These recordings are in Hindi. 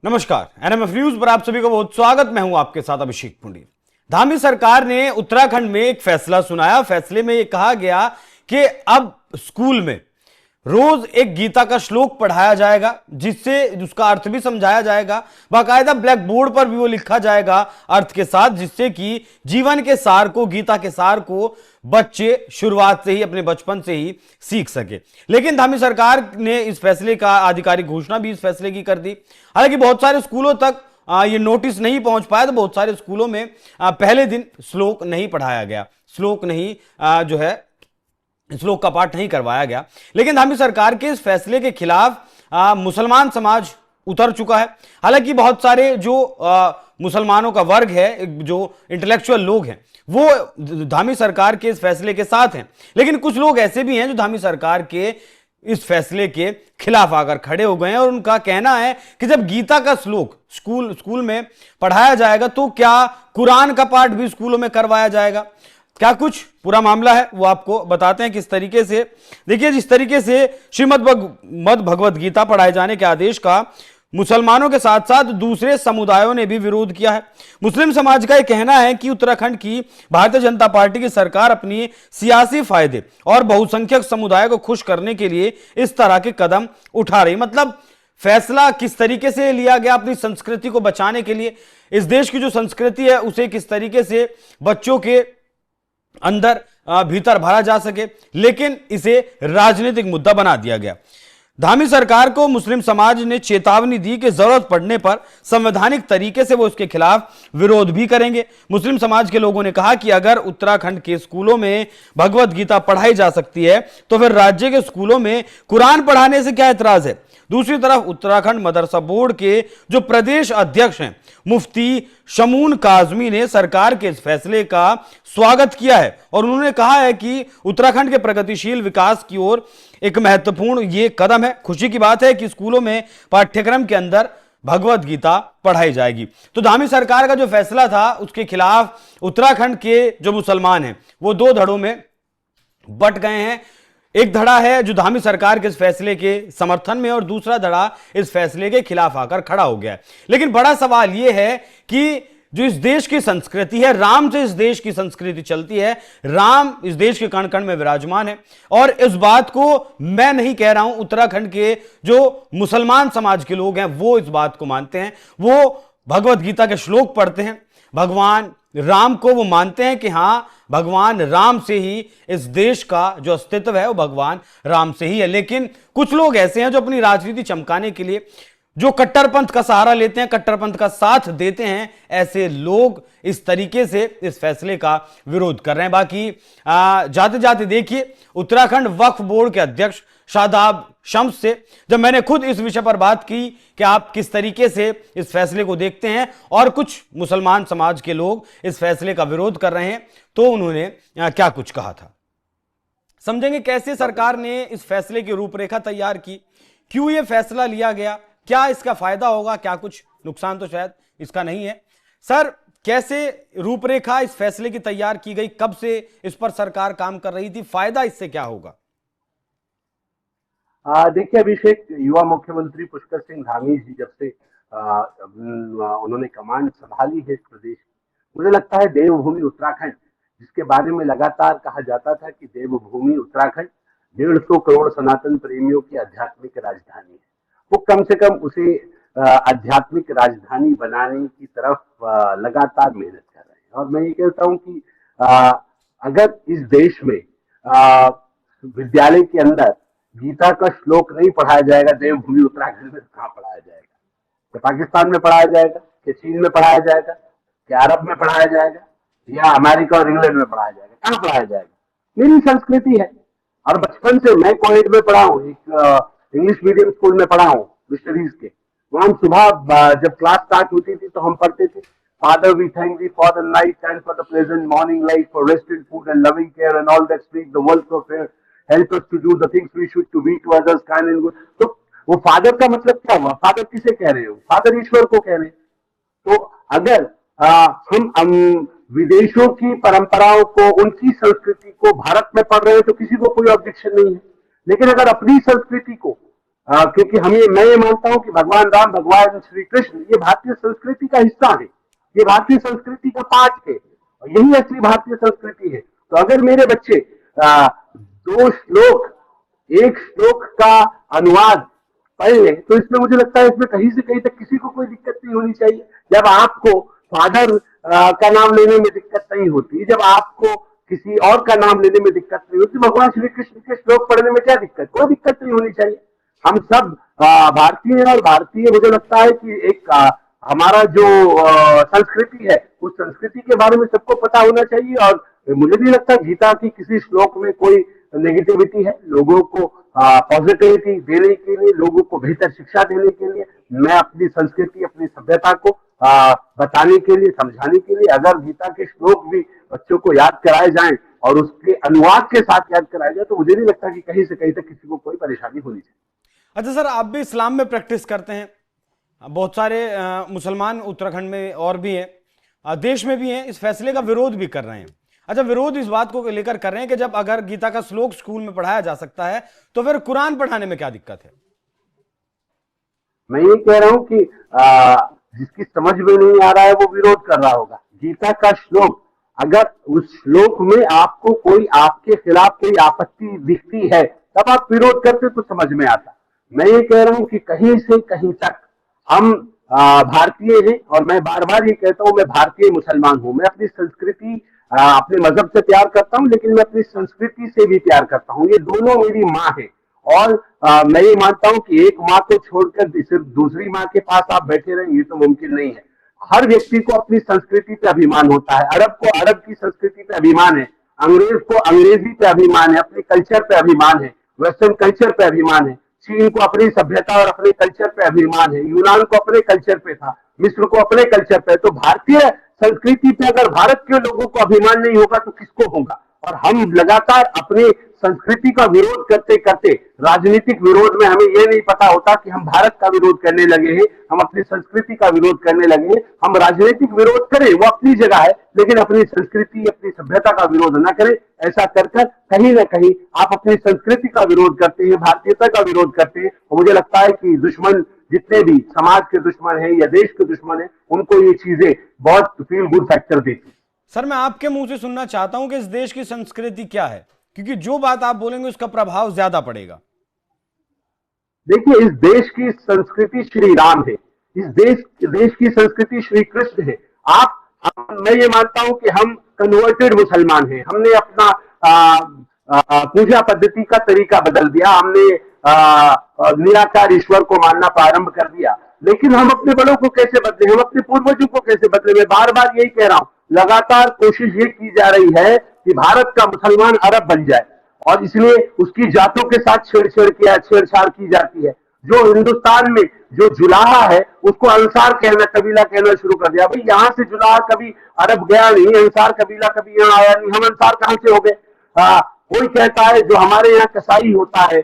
नमस्कार, एनएमएफ न्यूज पर आप सभी को बहुत स्वागत। मैं हूं आपके साथ अभिषेक पुंडीर। धामी सरकार ने उत्तराखंड में एक फैसला सुनाया। फैसले में यह कहा गया कि अब स्कूल में रोज एक गीता का श्लोक पढ़ाया जाएगा, जिससे उसका अर्थ भी समझाया जाएगा। बाकायदा ब्लैक बोर्ड पर भी वो लिखा जाएगा अर्थ के साथ, जिससे कि जीवन के सार को, गीता के सार को बच्चे शुरुआत से ही, अपने बचपन से ही सीख सके। लेकिन धामी सरकार ने इस फैसले का आधिकारिक घोषणा भी इस फैसले की कर दी। हालांकि बहुत सारे स्कूलों तक ये नोटिस नहीं पहुंच पाया, तो बहुत सारे स्कूलों में पहले दिन श्लोक नहीं पढ़ाया गया, श्लोक नहीं जो है श्लोक का पाठ नहीं करवाया गया। लेकिन धामी सरकार के इस फैसले के खिलाफ मुसलमान समाज उतर चुका है। हालांकि बहुत सारे जो मुसलमानों का वर्ग है, जो इंटेलेक्चुअल लोग हैं, वो धामी सरकार के इस फैसले के साथ हैं। लेकिन कुछ लोग ऐसे भी हैं जो धामी सरकार के इस फैसले के खिलाफ आकर खड़े हो गए हैं, और उनका कहना है कि जब गीता का श्लोक स्कूल में पढ़ाया जाएगा, तो क्या कुरान का पाठ भी स्कूलों में करवाया जाएगा? क्या कुछ पूरा मामला है वो आपको बताते हैं किस तरीके से। देखिए, जिस तरीके से श्रीमद् भगवद गीता पढ़ाए जाने के आदेश का मुसलमानों के साथ साथ दूसरे समुदायों ने भी विरोध किया है। मुस्लिम समाज का यह कहना है कि उत्तराखंड की भारतीय जनता पार्टी की सरकार अपनी सियासी फायदे और बहुसंख्यक समुदाय को खुश करने के लिए इस तरह के कदम उठा रही। मतलब फैसला किस तरीके से लिया गया अपनी संस्कृति को बचाने के लिए, इस देश की जो संस्कृति है उसे किस तरीके से बच्चों के अंदर भीतर भरा जा सके, लेकिन इसे राजनीतिक मुद्दा बना दिया गया। धामी सरकार को मुस्लिम समाज ने चेतावनी दी कि जरूरत पड़ने पर संवैधानिक तरीके से वो इसके खिलाफ विरोध भी करेंगे। मुस्लिम समाज के लोगों ने कहा कि अगर उत्तराखंड के स्कूलों में भगवत गीता पढ़ाई जा सकती है, तो फिर राज्य के स्कूलों में कुरान पढ़ाने से क्या एतराज है। दूसरी तरफ उत्तराखंड मदरसा बोर्ड के जो प्रदेश अध्यक्ष हैं, मुफ्ती शमून काजमी ने सरकार के इस फैसले का स्वागत किया है, और उन्होंने कहा है कि उत्तराखंड के प्रगतिशील विकास की ओर एक महत्वपूर्ण ये कदम है। खुशी की बात है कि स्कूलों में पाठ्यक्रम के अंदर भगवत गीता पढ़ाई जाएगी। तो धामी सरकार का जो फैसला था, उसके खिलाफ उत्तराखंड के जो मुसलमान हैं वो दो धड़ों में बट गए हैं। एक धड़ा है जो धामी सरकार के इस फैसले के समर्थन में, और दूसरा धड़ा इस फैसले के खिलाफ आकर खड़ा हो गया है। लेकिन बड़ा सवाल यह है कि जो इस देश की संस्कृति है, राम से इस देश की संस्कृति चलती है, राम इस देश के कण कण में विराजमान है, और इस बात को मैं नहीं कह रहा हूं, उत्तराखंड के जो मुसलमान समाज के लोग हैं वो इस बात को मानते हैं। वो भगवत गीता के श्लोक पढ़ते हैं, भगवान राम को वो मानते हैं कि हां, भगवान राम से ही इस देश का जो अस्तित्व है वो भगवान राम से ही है। लेकिन कुछ लोग ऐसे हैं जो अपनी राजनीति चमकाने के लिए जो कट्टरपंथ का सहारा लेते हैं, कट्टरपंथ का साथ देते हैं, ऐसे लोग इस तरीके से इस फैसले का विरोध कर रहे हैं। बाकी जाते जाते देखिए, उत्तराखंड वक्फ बोर्ड के अध्यक्ष शादाब शम्स से जब मैंने खुद इस विषय पर बात की कि आप किस तरीके से इस फैसले को देखते हैं, और कुछ मुसलमान समाज के लोग इस फैसले का विरोध कर रहे हैं, तो उन्होंने क्या कुछ कहा था। समझेंगे कैसे सरकार ने इस फैसले की रूपरेखा तैयार की, क्यों यह फैसला लिया गया, क्या इसका फायदा होगा, क्या कुछ नुकसान तो शायद इसका नहीं है। सर, कैसे रूपरेखा इस फैसले की तैयार की गई, कब से इस पर सरकार काम कर रही थी, फायदा इससे क्या होगा? देखिए अभिषेक, युवा मुख्यमंत्री पुष्कर सिंह धामी जी जब से उन्होंने कमांड संभाली है इस प्रदेश की, मुझे लगता है देवभूमि उत्तराखंड, जिसके बारे में लगातार कहा जाता था कि देवभूमि उत्तराखंड 150 करोड़ सनातन प्रेमियों की आध्यात्मिक राजधानी है, वो कम से कम उसे आध्यात्मिक राजधानी बनाने की तरफ लगातार मेहनत कर रहे हैं। और मैं ये कहता हूँ कि अगर इस देश में विद्यालय के अंदर गीता का श्लोक नहीं पढ़ाया जाएगा देवभूमि उत्तराखंड में, कहाँ पढ़ाया जाएगा? क्या पाकिस्तान में पढ़ाया जाएगा, क्या चीन में पढ़ाया जाएगा, क्या अरब में पढ़ाया जाएगा, या अमेरिका और इंग्लैंड में पढ़ाया जाएगा? कहाँ पढ़ाया जाएगा? मेरी संस्कृति है, और बचपन से मैं कोविड में पढ़ा हूँ, एक इंग्लिश मीडियम स्कूल में पढ़ा हूँ मिशनरीज के। वहां सुबह जब क्लास स्टार्ट होती थी तो हम पढ़ते थे, father we thank you for the night and for the pleasant morning light, for rested food and loving care and all that make the world so fair, help us to do the things we should to be to others kind and good. तो वो फादर का मतलब क्या हुआ? फादर किसे कह रहे हो? फादर ईश्वर को कह रहे हैं। तो अगर हम विदेशों की परंपराओं को, उनकी संस्कृति को भारत में पढ़ रहे हैं तो किसी को कोई ऑब्जेक्शन नहीं है। लेकिन अगर अपनी संस्कृति को क्योंकि मैं ये मानता हूं कि भगवान राम, भगवान श्री कृष्ण ये भारतीय संस्कृति का हिस्सा है, ये भारतीय संस्कृति का पार्ट है, और यही असली भारतीय संस्कृति है। तो अगर मेरे बच्चे दो श्लोक, एक श्लोक का अनुवाद पढ़ ले, तो इसमें मुझे लगता है इसमें कहीं से कहीं तक किसी को कोई दिक्कत नहीं होनी चाहिए। जब आपको फादर का नाम लेने में दिक्कत नहीं होती, जब आपको किसी और का नाम लेने में दिक्कत नहीं होती, भगवान श्री कृष्ण के श्लोक पढ़ने में क्या दिक्कत? कोई दिक्कत नहीं होनी चाहिए। हम सब भारतीय हैं, और भारतीय मुझे लगता है कि एक हमारा जो संस्कृति है, उस संस्कृति के बारे में सबको पता होना चाहिए। और मुझे नहीं लगता गीता की किसी श्लोक में कोई नेगेटिविटी है। लोगों को पॉजिटिविटी देने के लिए, लोगों को बेहतर शिक्षा देने के लिए, मैं अपनी संस्कृति, अपनी सभ्यता को बताने के लिए, समझाने के लिए, अगर गीता के श्लोक भी बच्चों को याद कराए जाएं और उसके अनुवाद के साथ याद कराया जाए, तो मुझे नहीं लगता कि कहीं से कहीं तक किसी को कोई परेशानी होनी चाहिए। अच्छा सर, आप भी इस्लाम में प्रैक्टिस करते हैं, बहुत सारे मुसलमान उत्तराखंड में और भी हैं, देश में भी हैं, इस फैसले का विरोध भी कर रहे हैं। अच्छा, विरोध इस बात को लेकर कर रहे हैं कि जब अगर गीता का श्लोक स्कूल में पढ़ाया जा सकता है तो फिर कुरान पढ़ाने में क्या दिक्कत है? मैं ये कह रहा हूं कि जिसकी समझ में नहीं आ रहा है वो विरोध कर रहा होगा। गीता का श्लोक, अगर उस श्लोक में आपको कोई, आपके खिलाफ कोई आपत्ति दिखती है, तब आप विरोध करते तो समझ में आता। मैं ये कह रहा हूं कि कहीं से कहीं तक हम भारतीय हैं, और मैं बार बार ये कहता हूं, मैं भारतीय मुसलमान हूं। मैं अपनी संस्कृति, अपने मजहब से प्यार करता हूं, लेकिन मैं अपनी संस्कृति से भी प्यार करता हूं। ये दोनों मेरी माँ है, और मैं ये मानता हूं कि एक माँ को छोड़कर सिर्फ दूसरी माँ के पास आप बैठे रहें, ये तो मुमकिन नहीं है। हर व्यक्ति को अपनी संस्कृति पे अभिमान होता है। अरब को अरब की संस्कृति पे अभिमान है, अंग्रेज को अंग्रेजी पे अभिमान है, अपने कल्चर पे अभिमान है, वेस्टर्न कल्चर पे अभिमान है। चीन को अपनी सभ्यता और अपने कल्चर पे अभिमान है, यूनान को अपने कल्चर पे था, मिस्र को अपने कल्चर पे। तो भारतीय संस्कृति पे अगर भारत के लोगों को अभिमान नहीं होगा तो किसको होगा? और हम लगातार अपने संस्कृति का विरोध करते करते, राजनीतिक विरोध में हमें यह नहीं पता होता कि हम भारत का विरोध करने लगे हैं, हम अपनी संस्कृति का विरोध करने लगे हैं। हम राजनीतिक विरोध करें, वो अपनी जगह है, लेकिन अपनी संस्कृति, अपनी सभ्यता का विरोध न करें। ऐसा कर कर कहीं ना कहीं आप अपनी संस्कृति का विरोध करते हैं, भारतीयता का विरोध करते हैं। और मुझे लगता है कि दुश्मन, जितने भी समाज के दुश्मन हैं या देश के दुश्मन हैं, उनको ये चीजें बहुत फील गुड फैक्टर देती। सर, मैं आपके मुंह से सुनना चाहता हूं कि इस देश की संस्कृति क्या है, क्योंकि जो बात आप बोलेंगे उसका प्रभाव ज्यादा पड़ेगा। देखिए, इस देश की संस्कृति श्री राम है, इस देश की संस्कृति श्री कृष्ण है। मैं ये मानता हूं कि हम कन्वर्टेड मुसलमान हैं। हमने अपना पूजा पद्धति का तरीका बदल दिया, हमने निराकार ईश्वर को मानना प्रारंभ कर दिया। लेकिन हम अपने बड़ों को कैसे बदले, हम अपने पूर्वजों को कैसे बदले? मैं बार बार यही कह रहा हूं, लगातार कोशिश ये की जा रही है कि भारत का मुसलमान अरब बन जाए, और इसलिए उसकी जातों के साथ छेड़छाड़ की जाती है। जो हिंदुस्तान में जो जुलाहा है, उसको अंसार कहना, कबीला कहना शुरू कर दिया। भाई, यहां से जुलाहा कभी अरब गया नहीं, अंसार कबीला कभी यहाँ आया नहीं, हम अंसार कहां से हो गए? कोई कहता है जो हमारे यहाँ कसाई होता है,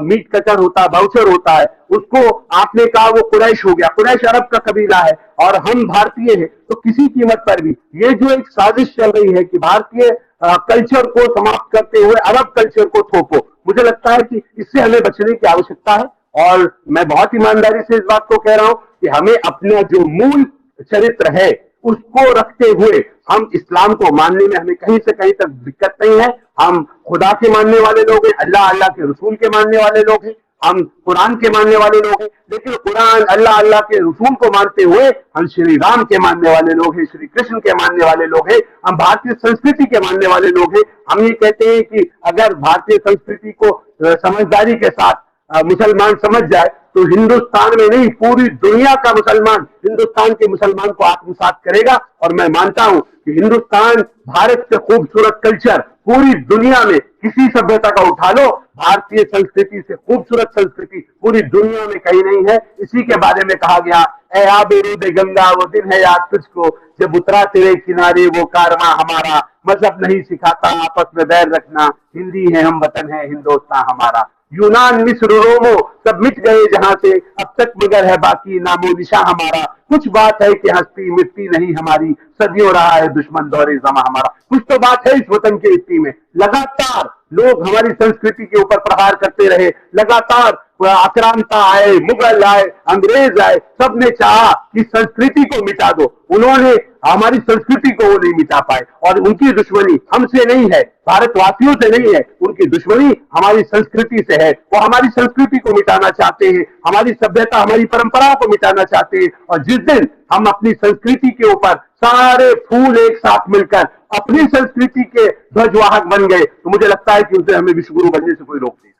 मीट कटर होता है, बाउचर होता है, उसको आपने कहा वो कुरैश हो गया। कुरैश अरब का कबीला है और हम भारतीय हैं। तो किसी कीमत पर भी ये जो एक साजिश चल रही है कि भारतीय कल्चर को समाप्त करते हुए अरब कल्चर को थोपो, मुझे लगता है कि इससे हमें बचने की आवश्यकता है। और मैं बहुत ईमानदारी से इस बात को कह रहा हूं कि हमें अपना जो मूल चरित्र है उसको रखते हुए हम इस्लाम को मानने में हमें कहीं से कहीं तक दिक्कत नहीं है। हम खुदा के मानने वाले लोग हैं, अल्लाह के रसूल के मानने वाले लोग हैं, हम कुरान के मानने वाले लोग हैं। लेकिन कुरान, अल्लाह के रसूल को मानते हुए हम श्री राम के मानने वाले लोग हैं, श्री कृष्ण के मानने वाले लोग हैं, हम भारतीय संस्कृति के मानने वाले लोग हैं। हम ये कहते हैं कि अगर भारतीय संस्कृति को समझदारी के साथ मुसलमान समझ जाए तो हिंदुस्तान में नहीं, पूरी दुनिया का मुसलमान हिंदुस्तान के मुसलमान को आत्मसात करेगा। और मैं मानता हूं कि हिंदुस्तान, भारत के खूबसूरत कल्चर पूरी दुनिया में किसी सभ्यता का उठा लो, भारतीय संस्कृति से खूबसूरत संस्कृति पूरी दुनिया में कहीं नहीं है। इसी के बारे में कहा गया, ए आबे रूदे गंगा वो दिन है याद तुझको, जब उतरा तेरे किनारे वो कारवां हमारा। मजहब नहीं सिखाता आपस में बैर रखना, हिंदी है हम, वतन है हिंदुस्तान हमारा। यूनान, मिस्र, रोमो सब मिट गए जहां से, अब तक मगर है बाकी नामो निशा हमारा। कुछ बात है कि हस्ती मिट्टी नहीं हमारी, सदियों रहा है दुश्मन दौरे जमा हमारा। कुछ तो बात है इस वतन की मिट्टी में। लगातार लोग हमारी संस्कृति के ऊपर प्रहार करते रहे, लगातार आक्रांता आए, मुगल आए, अंग्रेज आए, सबने चाहा कि संस्कृति को मिटा दो। उन्होंने हमारी संस्कृति को वो नहीं मिटा पाए, और उनकी दुश्मनी हमसे नहीं है, भारतवासियों से नहीं है, उनकी दुश्मनी हमारी संस्कृति से है। वो हमारी संस्कृति को मिटाना चाहते हैं, हमारी सभ्यता, हमारी परंपराओं को मिटाना चाहते हैं। और जिस दिन हम अपनी संस्कृति के ऊपर सारे फूल एक साथ मिलकर अपनी संस्कृति के ध्वजवाहक बन गए, तो मुझे लगता है कि उसे हमें विश्वगुरु बनने से कोई रोक नहीं।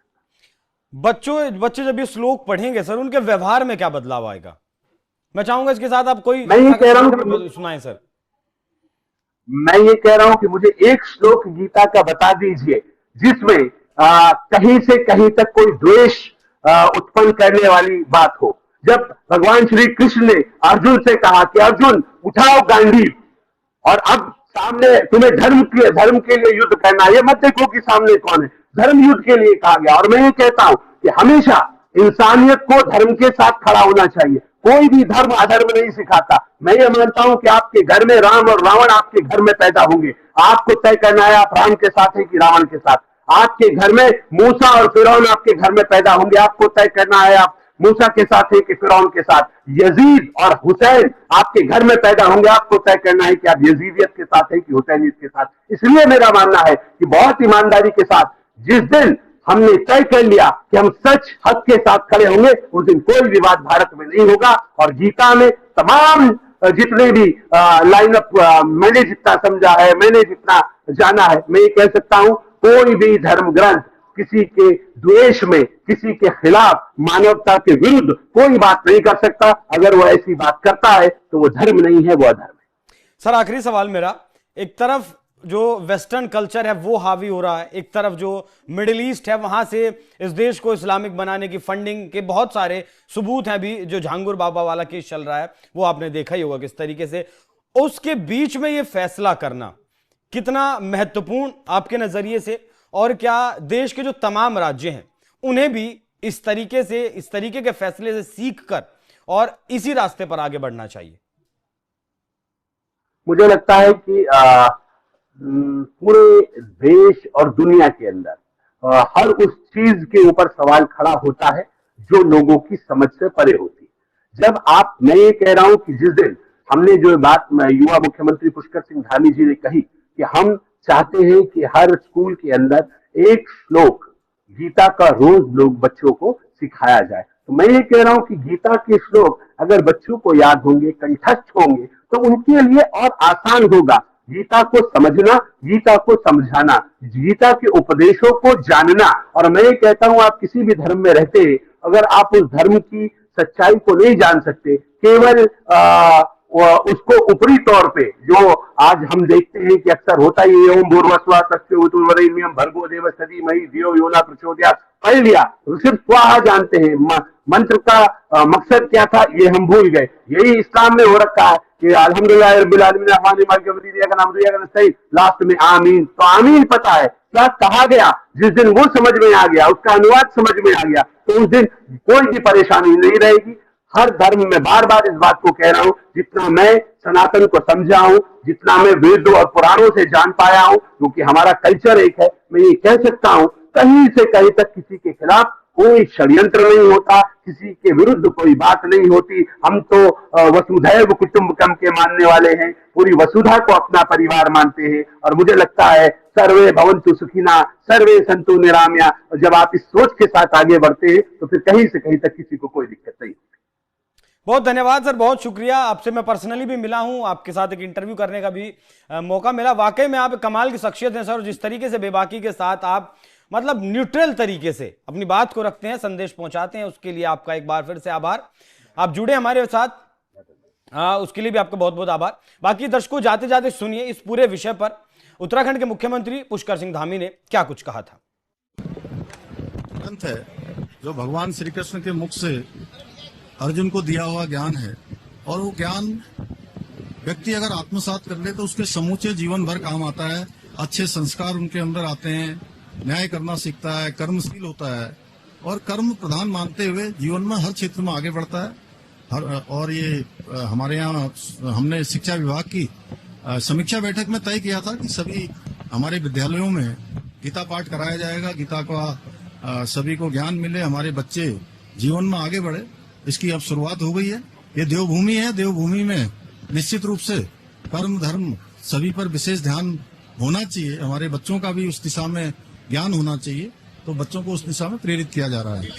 बच्चे जब ये श्लोक पढ़ेंगे सर, उनके व्यवहार में क्या बदलाव आएगा? मैं चाहूंगा इसके साथ आप कोई मैं ये कह रहा हूं सुनाएं सर। मैं ये कह रहा हूं कि मुझे एक श्लोक गीता का बता दीजिए जिसमें कहीं से कहीं तक कोई द्वेष उत्पन्न करने वाली बात हो। जब भगवान श्री कृष्ण ने अर्जुन से कहा कि अर्जुन उठाओ गांडीव, और अब सामने तुम्हें धर्म के लिए युद्ध करना, ये मत देखो कि सामने कौन है, धर्म युद्ध के लिए कहा गया। और मैं ये कहता हूं कि हमेशा इंसानियत को धर्म के साथ खड़ा होना चाहिए। कोई भी धर्म अधर्म नहीं सिखाता। मैं ये मानता हूं कि आपके घर में राम और रावण आपके घर में पैदा होंगे, आपको तय करना है आप राम के साथ हैं कि रावण के साथ। आपके घर में मूसा और फिरौन आपके घर में पैदा होंगे, आपको तय करना है आप मूसा के साथ है कि फिरौन के साथ। यजीद और हुसैन आपके घर में पैदा होंगे, आपको तय करना है कि आप यजीदियत के साथ है कि हुसैनियत के साथ। इसलिए मेरा मानना है कि बहुत ईमानदारी के साथ जिस दिन हमने तय कर लिया कि हम सच हक के साथ खड़े होंगे, उस दिन कोई विवाद भारत में नहीं होगा। और गीता में तमाम जितने भी लाइनअप मैंने जितना समझा है, मैंने जितना जाना है, मैं ये कह सकता हूं कोई भी धर्म ग्रंथ किसी के द्वेष में, किसी के खिलाफ, मानवता के विरुद्ध कोई बात नहीं कर सकता। अगर वो ऐसी बात करता है तो वो धर्म नहीं है, वो अधर्म है। सर आखिरी सवाल मेरा, एक तरफ जो वेस्टर्न कल्चर है वो हावी हो रहा है, एक तरफ जो मिडिल ईस्ट है वहां से इस देश को इस्लामिक बनाने की फंडिंग के बहुत सारे सबूत हैं भी, जो झांगुर बाबा वाला केस चल रहा है वो आपने देखा ही होगा किस तरीके से। उसके बीच में ये फैसला करना कितना महत्वपूर्ण आपके नजरिए से, और क्या देश के जो तमाम राज्य हैं उन्हें भी इस तरीके के फैसले से सीख कर और इसी रास्ते पर आगे बढ़ना चाहिए? मुझे लगता है कि पूरे देश और दुनिया के अंदर हर उस चीज के ऊपर सवाल खड़ा होता है जो लोगों की समझ से परे होती है। जब आप, मैं ये कह रहा हूं कि जिस दिन हमने जो बात युवा मुख्यमंत्री पुष्कर सिंह धामी जी ने कही कि हम चाहते हैं कि हर स्कूल के अंदर एक श्लोक गीता का रोज लोग बच्चों को सिखाया जाए, तो मैं ये कह रहा हूं कि गीता के श्लोक अगर बच्चों को याद होंगे, कंठस्थ होंगे, तो उनके लिए और आसान होगा गीता को समझना, गीता को समझाना, गीता के उपदेशों को जानना। और मैं ये कहता हूं आप किसी भी धर्म में रहते हैं, अगर आप उस धर्म की सच्चाई को नहीं जान सकते, केवल उसको ऊपरी तौर पे, जो आज हम देखते हैं कि अक्सर होता ही है, ओम भूर्भुवस्सुवः तत्सवितुर्वरेण्यं भर्गो देवस्य धीमहि धियो यो न प्रचोदयात्, पढ़ लिया, सिर्फ स्वाहा जानते हैं। मंत्र का मकसद क्या था ये हम भूल गए। यही इस्लाम में हो रखा है कि अल्हम्दुलिल्लाह रब्बिल आलमीन अर्रहमानिर रहीम, लास्ट में आमीन। तो आमीन पता है क्या कहा गया, जिस दिन वो समझ में आ गया, उसका अनुवाद समझ में आ गया, तो उस दिन कोई भी परेशानी नहीं रहेगी। हर धर्म में बार बार इस बात को कह रहा हूं, जितना मैं सनातन को समझा हूं, जितना मैं वेदों और पुराणों से जान पाया हूं, क्योंकि हमारा कल्चर एक है, मैं ये कह सकता हूं कहीं से कहीं तक किसी के खिलाफ कोई षड्यंत्र नहीं होता, किसी के विरुद्ध कोई बात नहीं होती। हम तो वसुधैव कुटुंबकम के मानने वाले हैं, पूरी वसुधा को अपना परिवार मानते हैं। और मुझे लगता है सर्वे भवन्तु सुखिना सर्वे सन्तु निरामया, जब आप इस सोच के साथ आगे बढ़ते हैं तो फिर कहीं से कहीं तक किसी को कोई दिक्कत नहीं। बहुत धन्यवाद सर, बहुत शुक्रिया। आपसे मैं पर्सनली भी मिला हूं, आपके साथ एक इंटरव्यू करने का भी मौका मिला। वाकई में आप कमाल की शख्सियत हैं सर, जिस तरीके से बेबाकी के साथ आप मतलब न्यूट्रल तरीके से अपनी बात को रखते हैं, संदेश पहुंचाते हैं, उसके लिए आपका एक बार फिर से आभार। आप जुड़े हमारे साथ, उसके लिए भी आपका बहुत बहुत आभार। बाकी दर्शकों जाते जाते सुनिए इस पूरे विषय पर उत्तराखंड के मुख्यमंत्री पुष्कर सिंह धामी ने क्या कुछ कहा था। ग्रंथ है जो भगवान श्री कृष्ण के मुख से अर्जुन को दिया हुआ ज्ञान है, और वो ज्ञान व्यक्ति अगर आत्मसात कर ले तो उसके समूचे जीवन भर काम आता है। अच्छे संस्कार उनके अंदर आते हैं, न्याय करना सीखता है, कर्मशील होता है और कर्म प्रधान मानते हुए जीवन में हर क्षेत्र में आगे बढ़ता है। और ये हमारे यहाँ हमने शिक्षा विभाग की समीक्षा बैठक में तय किया था कि सभी हमारे विद्यालयों में गीता पाठ कराया जाएगा, गीता का सभी को ज्ञान मिले, हमारे बच्चे जीवन में आगे बढ़े, इसकी अब शुरुआत हो गई है। ये देवभूमि है, देवभूमि में निश्चित रूप से कर्म धर्म सभी पर विशेष ध्यान होना चाहिए। हमारे बच्चों का भी उस दिशा में ज्ञान होना चाहिए, तो बच्चों को उस दिशा में प्रेरित किया जा रहा है।